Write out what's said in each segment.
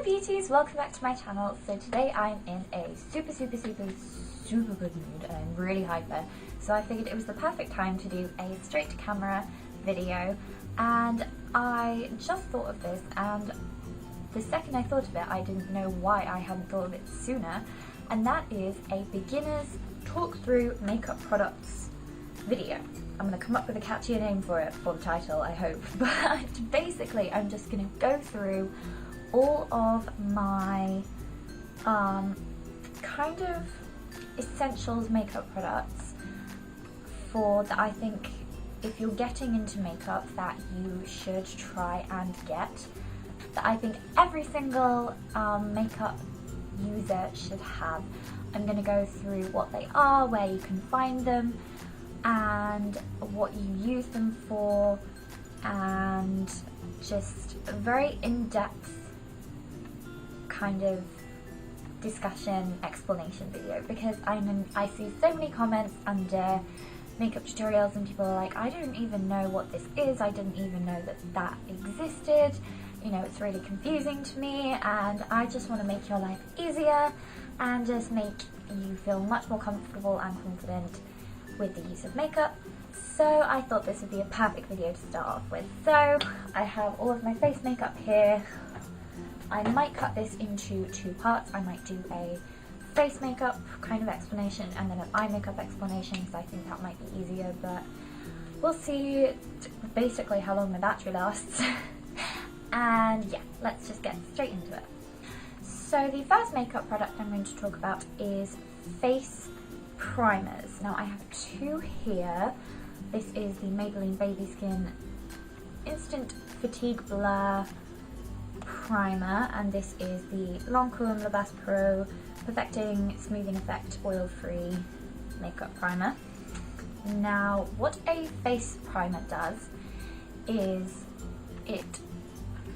beauties, welcome back to my channel. So today I'm in a super good mood and I'm really hyper, so I figured it was the perfect time to do a straight to camera video. And I just thought of this, and the second I thought of it I didn't know why I hadn't thought of it sooner, and that is a beginner's talk through makeup products video. I'm going to come up with a catchier name for it for the title, I hope, but basically I'm just going to go through all of my kind of essentials makeup products for that I think if you're getting into makeup that you should try and get, that I think every single makeup user should have. I'm going to go through what they are, where you can find them, and what you use them for, and just a very in-depth kind of discussion explanation video, because I see so many comments under makeup tutorials and people are like, I don't even know what this is, I didn't even know that existed, you know, it's really confusing to me, and I just want to make your life easier and just make you feel much more comfortable and confident with the use of makeup. So I thought this would be a perfect video to start off with. So I have all of my face makeup here. I might cut this into two parts. I might do a face makeup kind of explanation and then an eye makeup explanation, because I think that might be easier, but we'll see basically how long my battery lasts. And yeah, let's just get straight into it. So the first makeup product I'm going to talk about is face primers. Now I have two here. This is the Maybelline Baby Skin Instant Fatigue Blur Primer, and this is the Lancôme La Base Pro Perfecting Smoothing Effect Oil-Free Makeup Primer. Now what a face primer does is it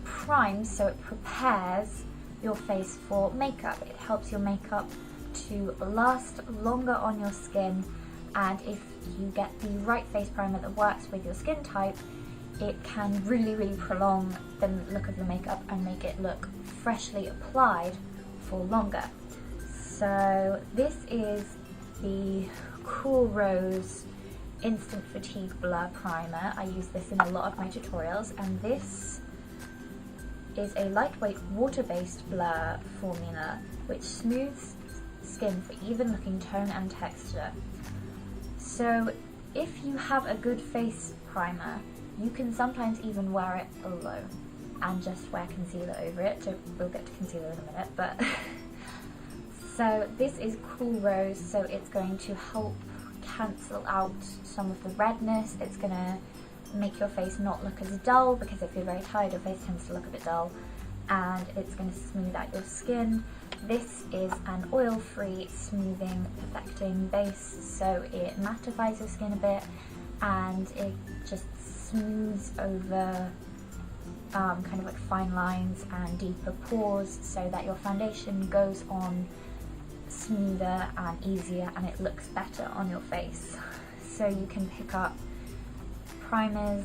primes, so it prepares your face for makeup. It helps your makeup to last longer on your skin, and if you get the right face primer that works with your skin type, it can really prolong the look of your makeup and make it look freshly applied for longer. So this is the Cool Rose Instant Fatigue Blur Primer. I use this in a lot of my tutorials, and this is a lightweight water-based blur formula which smooths skin for even looking tone and texture. So if you have a good face primer, you can sometimes even wear it alone and just wear concealer over it. So we'll get to concealer in a minute, but so this is Cool Rose, so it's going to help cancel out some of the redness. It's going to make your face not look as dull, because if you're very tired, your face tends to look a bit dull, and it's going to smooth out your skin. This is an oil-free smoothing perfecting base, so it mattifies your skin a bit and it just smooths over kind of like fine lines and deeper pores, so that your foundation goes on smoother and easier and it looks better on your face. So you can pick up primers,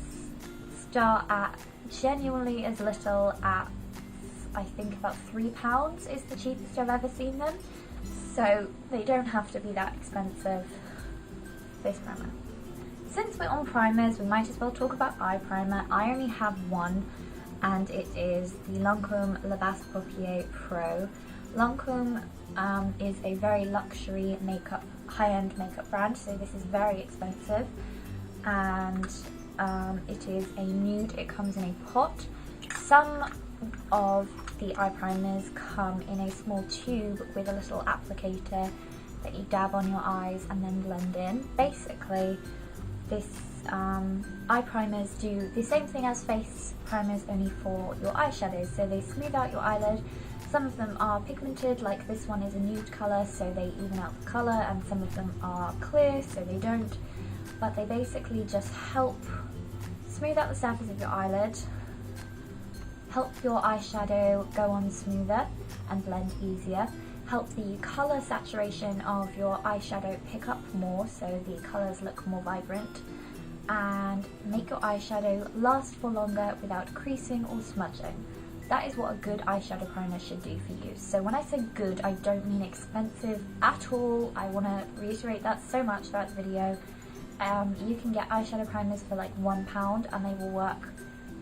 start at genuinely as little at, I think about £3 is the cheapest I've ever seen them, so they don't have to be that expensive face primer. Since we're on primers, we might as well talk about eye primer. I only have one, and it is the Lancôme La Base Pro. Lancôme is a very luxury makeup, high-end makeup brand, so this is very expensive, and it is a nude. It comes in a pot. Some of the eye primers come in a small tube with a little applicator that you dab on your eyes and then blend in. Basically, this eye primers do the same thing as face primers, only for your eyeshadows. So they smooth out your eyelid. Some of them are pigmented, like this one is a nude colour, so they even out the colour, and some of them are clear, so they don't. But they basically just help smooth out the surface of your eyelid, help your eyeshadow go on smoother and blend easier, help the colour saturation of your eyeshadow pick up more, so the colours look more vibrant, and make your eyeshadow last for longer without creasing or smudging. that is what a good eyeshadow primer should do for you. So when I say good, I don't mean expensive at all. I want to reiterate that so much throughout the video. You can get eyeshadow primers for like £1 and they will work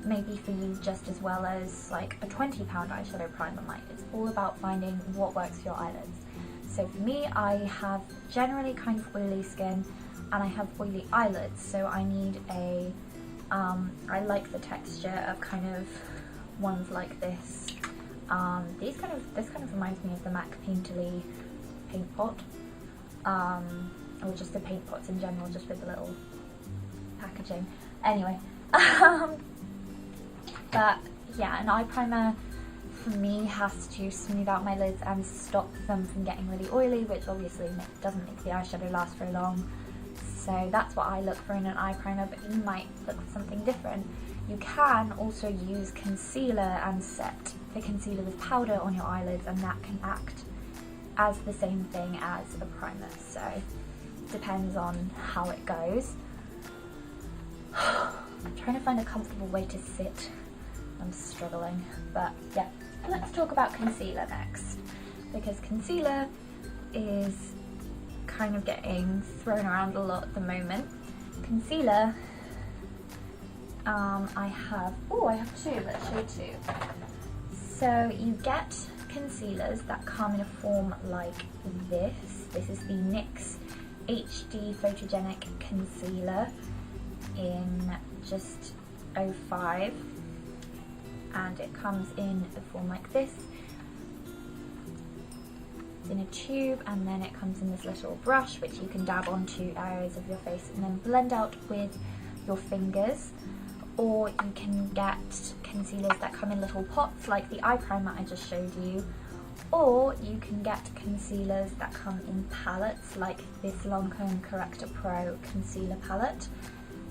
maybe for you just as well as like a £20 eyeshadow primer might. It's all about finding what works for your eyelids. So for me, I have generally kind of oily skin and I have oily eyelids, so I need a, I like the texture of kind of ones like this. This kind of reminds me of the MAC Painterly paint pot, or just the paint pots in general, just with the little packaging. Anyway, but yeah, an eye primer for me has to smooth out my lids and stop them from getting really oily, which obviously doesn't make the eyeshadow last very long. So that's what I look for in an eye primer, but you might look for something different. You can also use concealer and set the concealer with powder on your eyelids, and that can act as the same thing as a primer. So it depends on how it goes. I'm trying to find a comfortable way to sit. I'm struggling, but yeah. Let's talk about concealer next, because concealer is kind of getting thrown around a lot at the moment. Concealer, I have two, let's show you two. So you get concealers that come in a form like this. This is the NYX HD Photogenic Concealer in just 05, and it comes in a form like this. It's in a tube, and then it comes in this little brush which you can dab onto areas of your face and then blend out with your fingers. Or you can get concealers that come in little pots like the eye primer I just showed you, or you can get concealers that come in palettes like this Lancôme Le Correcteur Pro concealer palette.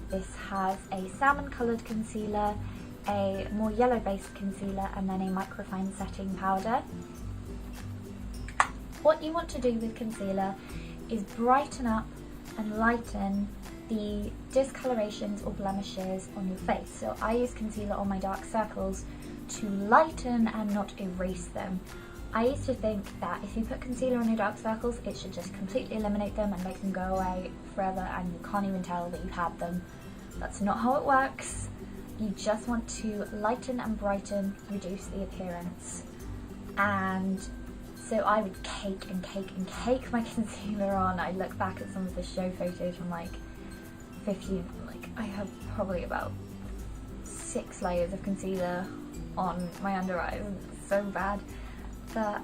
This has a salmon coloured concealer, a more yellow based concealer, and then a microfine setting powder. What you want to do with concealer is brighten up and lighten the discolorations or blemishes on your face. So I use concealer on my dark circles to lighten and not erase them. I used to think that if you put concealer on your dark circles, it should just completely eliminate them and make them go away forever, and you can't even tell that you've had them. That's not how it works. You just want to lighten and brighten, reduce the appearance. And so I would cake and cake and cake my concealer on. I look back at some of the show photos from like 15, like I have probably about 6 layers of concealer on my under eyes, and it's so bad. But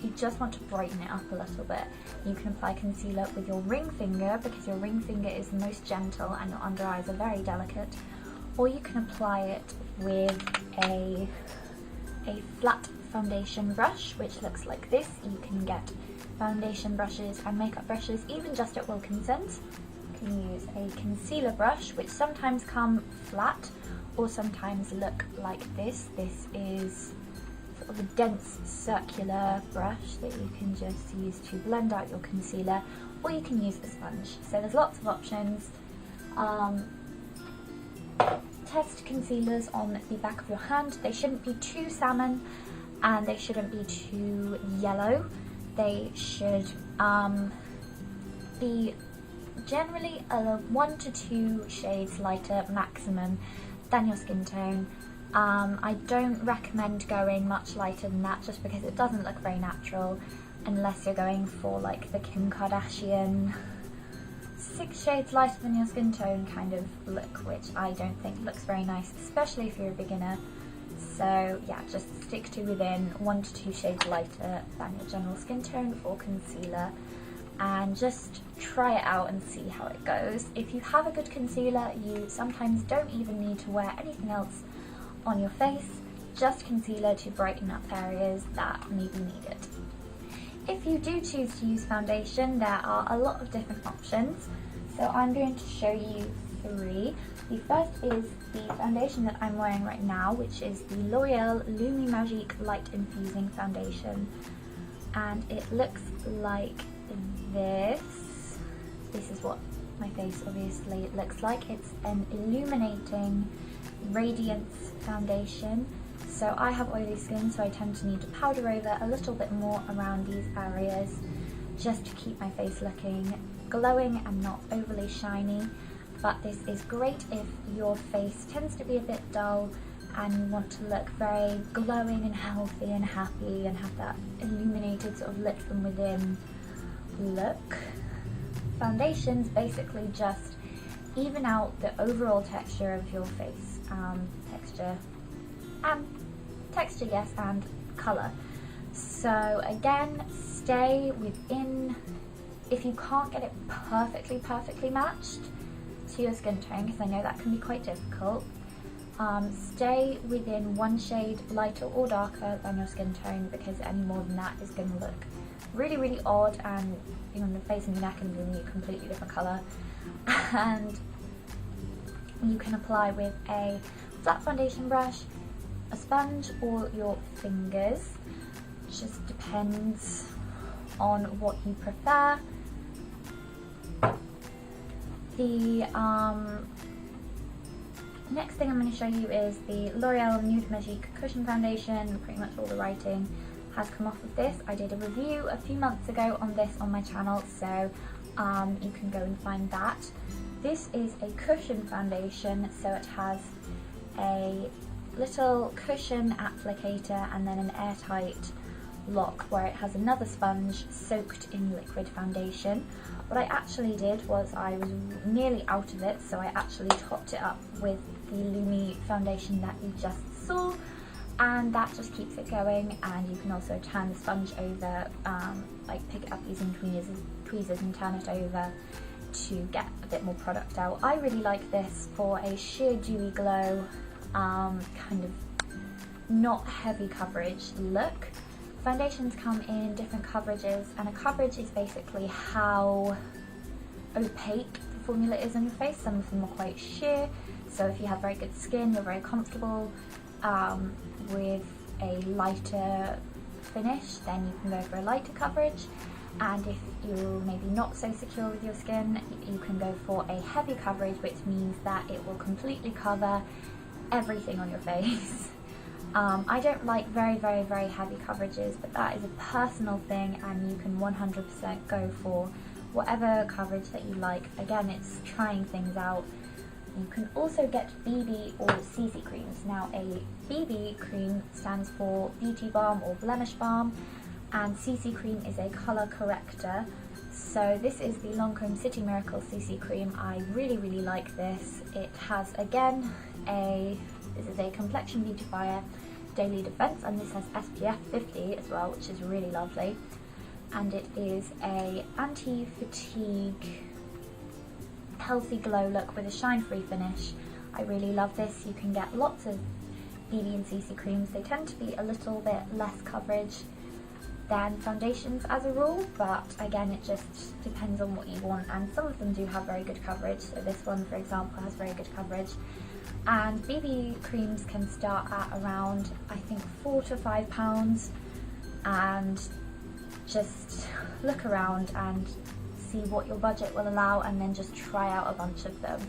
you just want to brighten it up a little bit. You can apply concealer with your ring finger, because your ring finger is the most gentle and your under eyes are very delicate. Or you can apply it with a flat foundation brush, which looks like this. You can get foundation brushes and makeup brushes even just at Wilkinson's. You can use a concealer brush, which sometimes come flat or sometimes look like this. This is sort of a dense circular brush that you can just use to blend out your concealer, or you can use a sponge. So there's lots of options. Test concealers on the back of your hand. They shouldn't be too salmon and they shouldn't be too yellow. They should be generally 1 to 2 shades lighter maximum than your skin tone. I don't recommend going much lighter than that, just because it doesn't look very natural, unless you're going for like the Kim Kardashian 6 shades lighter than your skin tone kind of look, which I don't think looks very nice, especially if you're a beginner. So yeah, just stick to within 1 to 2 shades lighter than your general skin tone for concealer, and just try it out and see how it goes. If you have a good concealer, you sometimes don't even need to wear anything else on your face, just concealer to brighten up areas that maybe need it. If you do choose to use foundation, there are a lot of different options. So I'm going to show you 3. The first is the foundation that I'm wearing right now, which is the L'Oreal Lumi Magique Light Infusing Foundation. And it looks like this. This is what my face obviously looks like. It's an illuminating radiance foundation. So I have oily skin, so I tend to need to powder over a little bit more around these areas just to keep my face looking glowing and not overly shiny. But this is great if your face tends to be a bit dull and you want to look very glowing and healthy and happy and have that illuminated sort of lit from within look. Foundations basically just even out the overall texture of your face. Texture yes, and colour. So again, stay within, if you can't get it perfectly matched to your skin tone, because I know that can be quite difficult, stay within one shade lighter or darker than your skin tone, because any more than that is going to look really odd, and you know, the face and your neck and giving you a completely different colour. And you can apply with a flat foundation brush, a sponge, or your fingers. Just depends on what you prefer. The next thing I'm going to show you is the L'Oreal Nude Magique Cushion Foundation. Pretty much all the writing has come off of this. I did a review a few months ago on this on my channel, so you can go and find that. This is a cushion foundation, so it has a little cushion applicator and then an airtight lock where it has another sponge soaked in liquid foundation. What I actually did was I was nearly out of it, so I actually topped it up with the Lumi foundation that you just saw, and that just keeps it going. And you can also turn the sponge over, like pick it up using tweezers and turn it over to get a bit more product out. I really like this for a sheer dewy glow, kind of not heavy coverage look. Foundations come in different coverages, and a coverage is basically how opaque the formula is on your face. Some of them are quite sheer, so if you have very good skin, you're very comfortable with a lighter finish, then you can go for a lighter coverage. And if you're maybe not so secure with your skin, you can go for a heavy coverage, which means that it will completely cover everything on your face. I don't like very heavy coverages, but that is a personal thing, and you can 100% go for whatever coverage that you like. Again, it's trying things out. You can also get BB or CC creams. Now, a BB cream stands for Beauty Balm or Blemish Balm, and CC cream is a colour corrector. So this is the Lancôme City Miracle CC cream. I really like this. It has, again, this is a complexion beautifier, daily defense, and this has SPF 50 as well, which is really lovely. And it is a anti-fatigue healthy glow look with a shine-free finish. I really love this. You can get lots of BB and CC creams. They tend to be a little bit less coverage than foundations as a rule, but again, it just depends on what you want, and some of them do have very good coverage. So this one, for example, has very good coverage. And BB creams can start at around, I think, £4 to £5, and just look around and see what your budget will allow, and then just try out a bunch of them.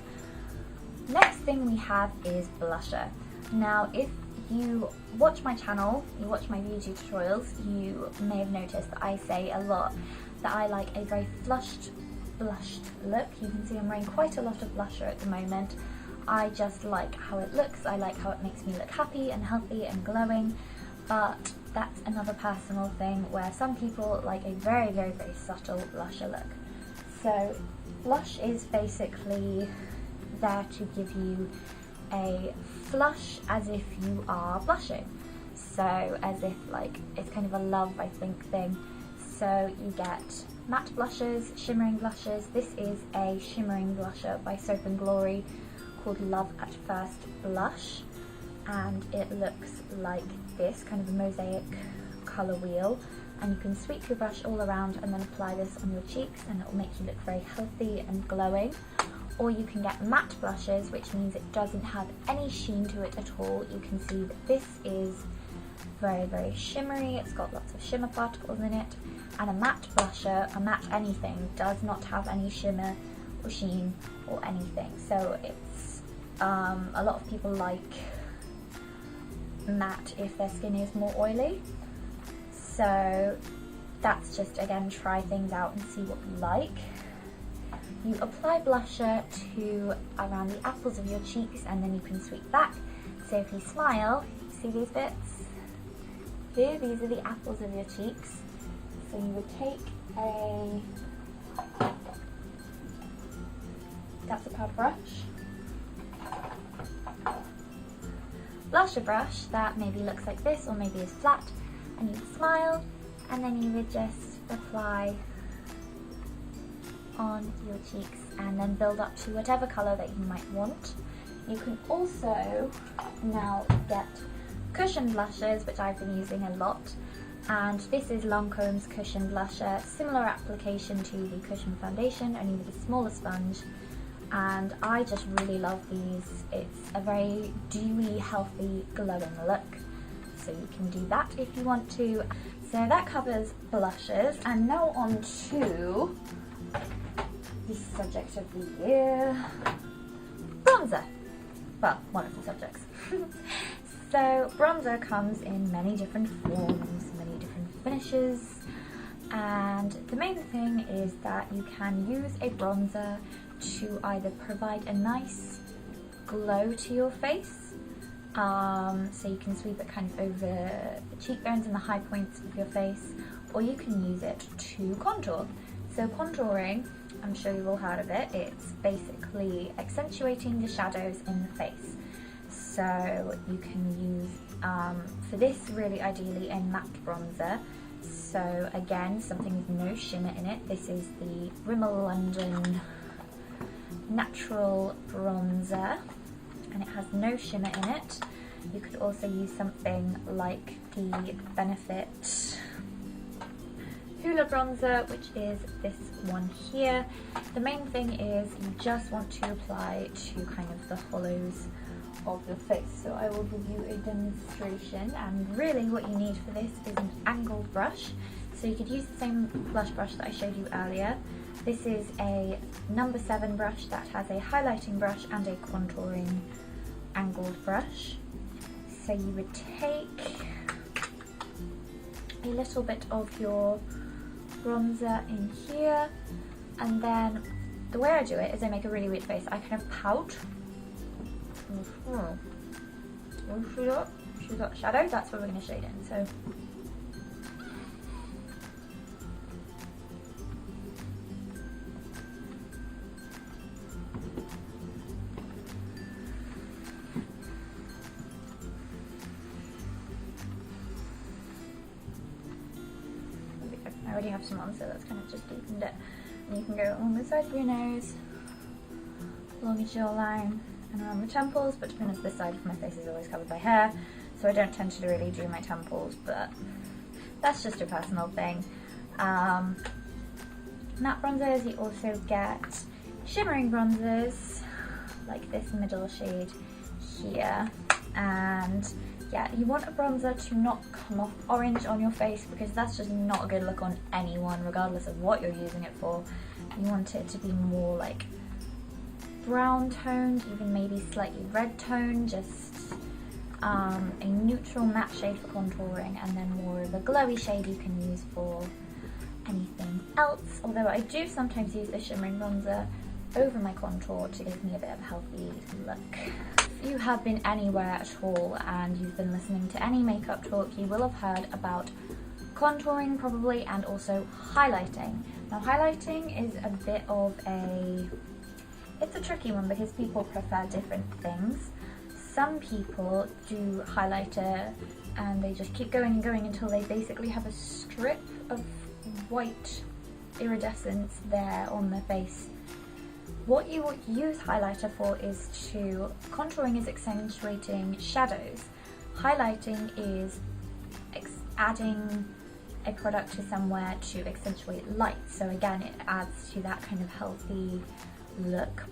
Next thing we have is blusher. Now, if you watch my channel, you watch my beauty tutorials, you may have noticed that I say a lot that I like a very blushed look. You can see I'm wearing quite a lot of blusher at the moment. I just like how it looks. I like how it makes me look happy and healthy and glowing, but that's another personal thing where some people like a very subtle blusher look. So blush is basically there to give you a flush as if you are blushing. So as if like it's kind of a love, I think, thing. So you get matte blushes, shimmering blushes. This is a shimmering blusher by Soap & Glory called Love at First Blush, and it looks like this, kind of a mosaic colour wheel, and you can sweep your brush all around and then apply this on your cheeks, and it will make you look very healthy and glowing. Or you can get matte blushes, which means it doesn't have any sheen to it at all. You can see that this is very shimmery. It's got lots of shimmer particles in it. And a matte blusher, a matte anything, does not have any shimmer or sheen or anything. So it's a lot of people like matte if their skin is more oily. So that's just, again, try things out and see what you like. You apply blusher to around the apples of your cheeks, and then you can sweep back. So if you smile, see these bits? Here, these are the apples of your cheeks. So you would take that's a powder brush, blusher brush that maybe looks like this or maybe is flat, and you'd smile, and then you would just apply on your cheeks and then build up to whatever colour that you might want. You can also now get cushion blushes, which I've been using a lot, and this is Lancôme's cushion blusher, similar application to the cushion foundation, only with a smaller sponge, and I just really love these. It's a very dewy, healthy, glowing look, so you can do that if you want to. So that covers blushes, and now on to the subject of the year, bronzer. Well, one of the subjects. So bronzer comes in many different forms, many different finishes, and the main thing is that you can use a bronzer to either provide a nice glow to your face, so you can sweep it kind of over the cheekbones and the high points of your face, or you can use it to contour. So contouring, I'm sure you've all heard of it, it's basically accentuating the shadows in the face. So you can use, for this really ideally, a matte bronzer. So again, something with no shimmer in it. This is the Rimmel London Natural Bronzer, and it has no shimmer in it. You could also use something like the Benefit Hoola bronzer, which is this one here. The main thing is you just want to apply to kind of the hollows of your face. So I will give you a demonstration, and really what you need for this is an angled brush. So you could use the same blush brush that I showed you earlier. This is a number 7 brush that has a highlighting brush and a contouring angled brush. So you would take a little bit of your bronzer in here, and then the way I do it is I make a really weird face. I kind of pout. She's got shadow, that's what we're going to shade in. So I already have some on, so that's kind of just deepened it. And you can go along the side of your nose, along your jawline, and around the temples, but to be honest, this side of my face is always covered by hair, so I don't tend to really do my temples, but that's just a personal thing. Matte bronzers, you also get shimmering bronzers, like this middle shade here, and yeah, you want a bronzer to not come off orange on your face, because that's just not a good look on anyone, regardless of what you're using it for. You want it to be more like brown toned, even maybe slightly red toned, just a neutral matte shade for contouring, and then more of a glowy shade you can use for anything else. Although I do sometimes use a shimmering bronzer over my contour to give me a bit of a healthy look. If you have been anywhere at all and you've been listening to any makeup talk, you will have heard about contouring probably, and also highlighting. Now highlighting is a bit of it's a tricky one because people prefer different things. Some people do highlighter and they just keep going and going until they basically have a strip of white iridescence there on their face. What you would use highlighter for is contouring is accentuating shadows. Highlighting is adding a product to somewhere to accentuate light. So again, it adds to that kind of healthy look.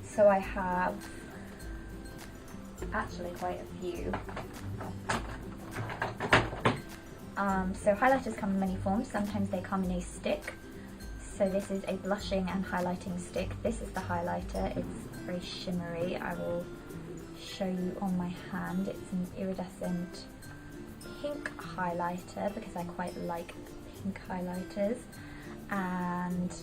So I have actually quite a few. So highlighters come in many forms. Sometimes they come in a stick. So this is a blushing and highlighting stick. This is the highlighter. It's very shimmery. I will show you on my hand. It's an iridescent pink highlighter because I quite like pink highlighters. And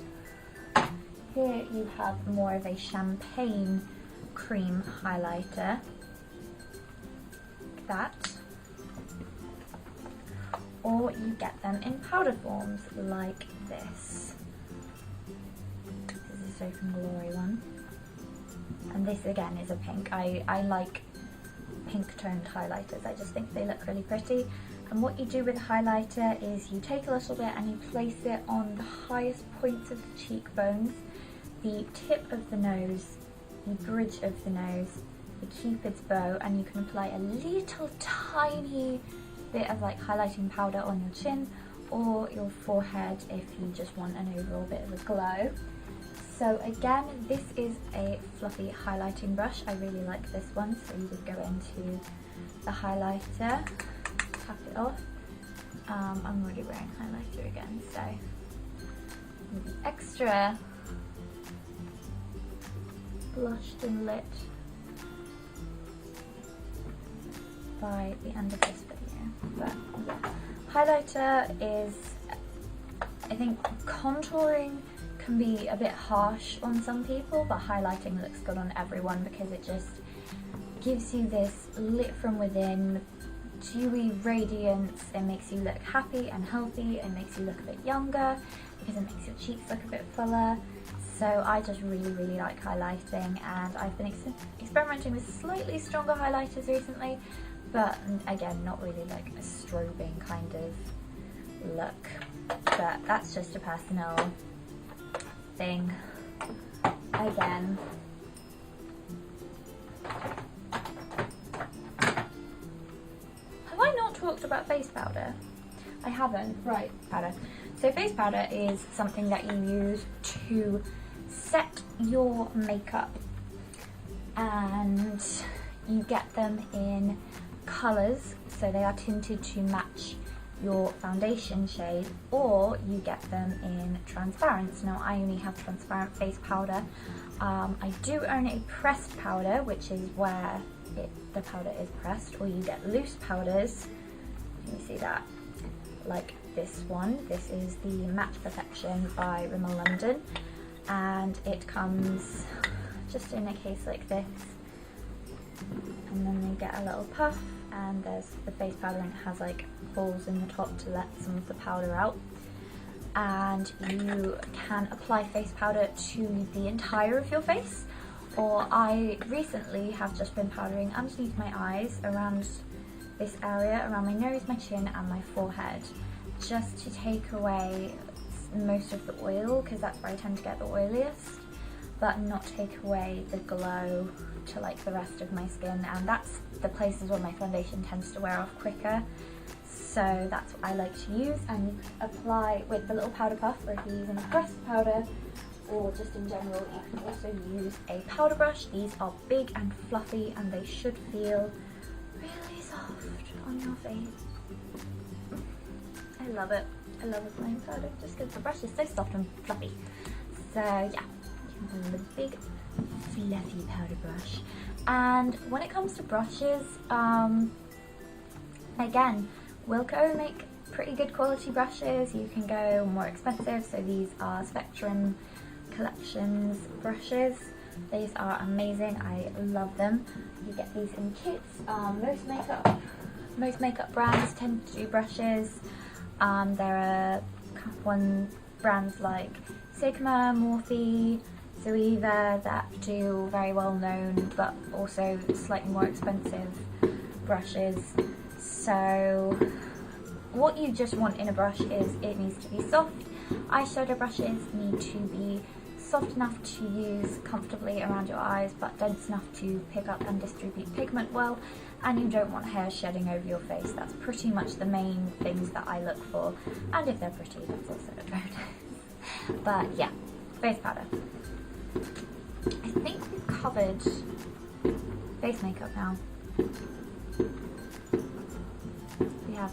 here you have more of a champagne cream highlighter, like that. Or you get them in powder forms like this. This is a Soap and Glory one. And this again is a pink. I like pink toned highlighters. I just think they look really pretty. And what you do with a highlighter is you take a little bit and you place it on the highest points of the cheekbones, the tip of the nose, the bridge of the nose, the cupid's bow, and you can apply a little tiny bit of like highlighting powder on your chin or your forehead if you just want an overall bit of a glow. So again, this is a fluffy highlighting brush. I really like this one. So you would go into the highlighter, tap it off. I'm already wearing highlighter again, so be extra blushed and lit by the end of this video. But yeah, highlighter is, I think contouring can be a bit harsh on some people, but highlighting looks good on everyone because it just gives you this lit from within, dewy radiance. It makes you look happy and healthy. It makes you look a bit younger because it makes your cheeks look a bit fuller. So I just really like highlighting, and I've been experimenting with slightly stronger highlighters recently, but again, not really like a strobing kind of look. But that's just a personal thing. Again, have I not talked about face powder? I haven't. Right, powder. So face powder is something that you use to set your makeup, and you get them in colours, so they are tinted to match your foundation shade, or you get them in transparent. Now I only have transparent face powder. I do own a pressed powder, which is where the powder is pressed, or you get loose powders. Can you see that? Like this one. This is the Matte Perfection by Rimmel London, and it comes just in a case like this, and then they get a little puff, and there's the face powder, and it has like holes in the top to let some of the powder out. And you can apply face powder to the entire of your face, or I recently have just been powdering underneath my eyes, around this area, around my nose, my chin and my forehead, just to take away most of the oil, because that's where I tend to get the oiliest, but not take away the glow to like the rest of my skin, and that's the places where my foundation tends to wear off quicker. So that's what I like to use, and you can apply with the little powder puff, or if you're using a pressed powder, or just in general, you can also use a powder brush. These are big and fluffy, and they should feel really soft on your face. I love it. I love applying powder just because the brush is so soft and fluffy. So yeah, you can use a big fluffy powder brush. And when it comes to brushes, again, Wilko make pretty good quality brushes. You can go more expensive, so these are Spectrum Collections brushes. These are amazing, I love them. You get these in kits. Most makeup brands tend to do brushes. There are brands like Sigma, Morphe, Zoeva that do very well known but also slightly more expensive brushes. So what you just want in a brush is it needs to be soft. Eyeshadow brushes need to be soft enough to use comfortably around your eyes, but dense enough to pick up and distribute pigment well, and you don't want hair shedding over your face. That's pretty much the main things that I look for, and if they're pretty, that's also a bonus. But yeah, face powder. I think we've covered face makeup now. We have